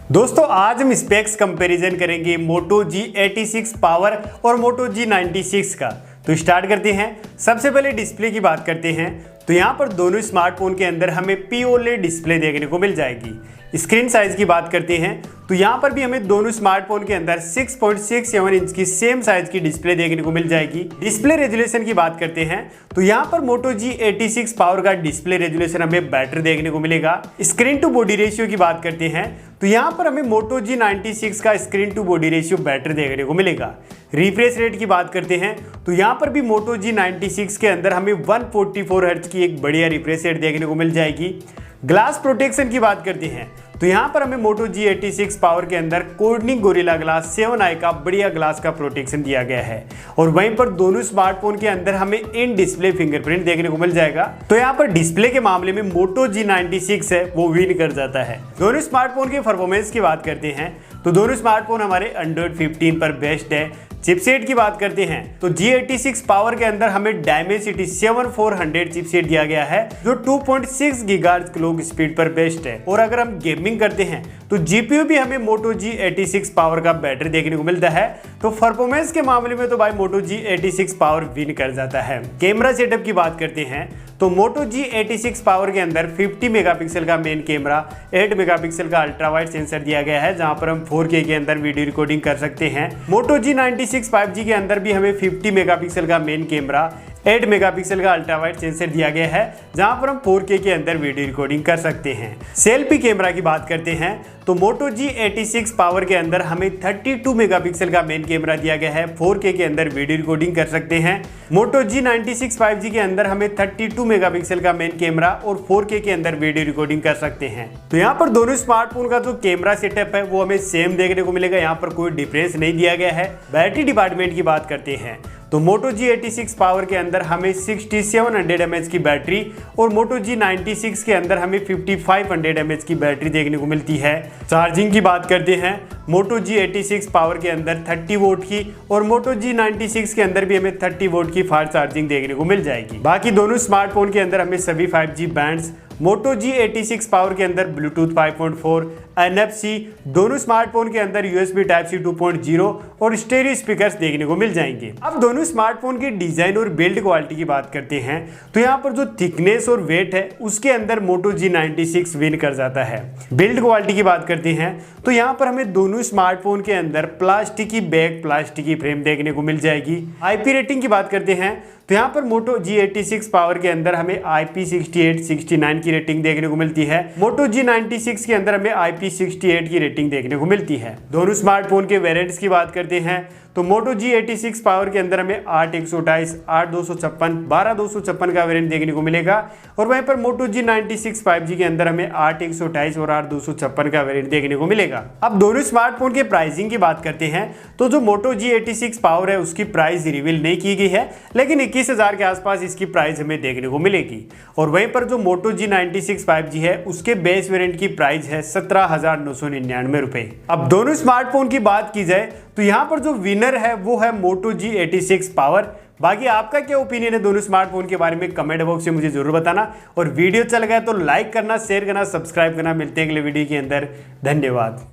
दोस्तों आज हम स्पेक्स कंपैरिजन करेंगे मोटो G86 पावर और मोटो G96 का। तो स्टार्ट करते हैं। सबसे पहले डिस्प्ले की बात करते हैं तो यहाँ पर दोनों स्मार्टफोन के अंदर हमें POLED डिस्प्ले देखने को मिल जाएगी। स्क्रीन साइज की बात करते हैं तो यहाँ पर भी हमें दोनों स्मार्टफोन के अंदर 6.67 इंच की सेम साइज की डिस्प्ले देखने को मिल जाएगी। डिस्प्ले रेजोल्यूशन की बात करते हैं तो यहाँ पर मोटो G86 पावर का डिस्प्ले रेजोल्यूशन हमें बेटर देखने को मिलेगा। स्क्रीन टू बॉडी रेशियो की बात करते हैं तो यहाँ पर हमें मोटो G96 का screen to body ratio better देखने को मिलेगा। रिफ्रेश रेट की बात करते हैं तो यहाँ पर भी मोटो G96 के अंदर हमें 144 हर्ट्ज की एक बढ़िया रिफ्रेश रेट देखने को मिल जाएगी। ग्लास प्रोटेक्शन की बात करते हैं तो यहाँ पर हमें मोटो G86 पावर के अंदर कोर्निंग गोरिल्ला ग्लास 7i का बढ़िया ग्लास का प्रोटेक्शन दिया गया है और वहीं पर दोनों स्मार्टफोन के अंदर हमें इन डिस्प्ले फिंगरप्रिंट देखने को मिल जाएगा। तो यहाँ पर डिस्प्ले के मामले में मोटो G96 है वो विन कर जाता है। दोनों स्मार्टफोन के परफॉर्मेंस की बात करते हैं तो दोनों स्मार्टफोन हमारे Android 15 पर बेस्ट है। चिपसेट की बात करते हैं तो G86 पावर के अंदर हमें Dimensity 7400 चिपसेट दिया गया है जो 2.6 गीगाहर्ट्ज क्लॉक स्पीड पर बेस्ट है। और अगर हम गेमिंग करते हैं तो GPU भी हमें मोटो G86 पावर का बेटर देखने को मिलता है। तो परफॉर्मेंस के मामले में तो भाई मोटो G86 पावर विन कर जाता है। कैमरा सेटअप की बात करते हैं तो मोटो G86 पावर के अंदर 50 मेगापिक्सल का मेन कैमरा, 8 मेगापिक्सल का अल्ट्रा वाइड सेंसर दिया गया है जहां पर हम 4K के अंदर वीडियो रिकॉर्डिंग कर सकते हैं। मोटो G96 5G के अंदर भी हमें 50 मेगापिक्सल का मेन कैमरा, 8 मेगापिक्सल का अल्ट्रा वाइड सेंसर दिया गया है जहां पर हम 4K के अंदर वीडियो रिकॉर्डिंग कर सकते हैं। सेल्फी कैमरा की बात करते हैं तो मोटो G86 पावर के अंदर हमें 32 मेगापिक्सल का मेन कैमरा दिया गया है, 4K के अंदर वीडियो रिकॉर्डिंग कर सकते हैं। मोटो G96 5G के अंदर हमें 32 मेगापिक्सल का मेन कैमरा और 4K के अंदर वीडियो रिकॉर्डिंग कर सकते हैं। तो यहाँ पर दोनों स्मार्टफोन का जो कैमरा सेटअप है वो हमें सेम देखने को मिलेगा, यहाँ पर कोई डिफरेंस नहीं दिया गया है। बैटरी डिपार्टमेंट की बात करते हैं तो मोटो G86 पावर के अंदर हमें 6700 mAh की बैटरी और मोटो G96 के अंदर हमें 5500 mAh की बैटरी देखने को मिलती है। चार्जिंग की बात करते हैं मोटो G86 पावर के अंदर 30 वोट की और मोटो G96 के अंदर भी हमें 30 वोट की फास्ट चार्जिंग देखने को मिल जाएगी। बाकी दोनों स्मार्टफोन के अंदर हमें सभी 5G बैंड्स, मोटो G86 पावर के अंदर ब्लूटूथ 5.4, NFC, दोनों स्मार्टफोन के अंदर USB Type-C 2.0 और स्टेरियो स्पीकर्स देखने को मिल जाएंगे। अब दोनों स्मार्टफोन की डिजाइन और बिल्ड क्वालिटी की बात करते हैं तो यहाँ पर जो थिकनेस और वेट है उसके अंदर मोटो G96 विन कर जाता है। बिल्ड क्वालिटी की बात करते हैं तो यहाँ पर हमें दोनों स्मार्टफोन के अंदर प्लास्टिक की बैक, प्लास्टिक की फ्रेम देखने को मिल जाएगी। IP रेटिंग की बात करते हैं तो यहाँ पर मोटो G86 पावर के अंदर हमें IP68 69 की रेटिंग देखने को मिलती है। मोटो G96 के अंदर हमें IP68 की रेटिंग देखने को मिलती है। दोनों स्मार्टफोन के वेरिएंट्स की बात करते हैं तो मोटो G86 पावर के अंदर हमें 8/128, 8/256, 12/256 का वेरिएंट देखने को मिलेगा और वहीं पर मोटो G96 5G के अंदर हमें 8/128 और 8/256 का वेरिएंट देखने को मिलेगा। अब दोनों स्मार्टफोन के प्राइसिंग की बात करते हैं तो जो मोटो G86 पावर है उसकी प्राइस रिवील नहीं की गई है, लेकिन 21,000 के आसपास इसकी प्राइस हमें देखने को मिलेगी। और वहीं पर जो मोटो G96 5G है उसके बेस वेरिएंट की प्राइस है 17,999 रुपए। अब दोनों स्मार्टफोन की बात की जाए तो यहाँ पर जो विनर है वो है मोटो G86 पावर। बाकी आपका क्या ओपिनियन है दोनों स्मार्टफोन के बारे में कमेंट बॉक्स में मुझे जरूर बताना और वीडियो अच्छा लगा तो लाइक करना, शेयर करना, सब्सक्राइब करना। मिलते हैं अगले वीडियो के अंदर। धन्यवाद।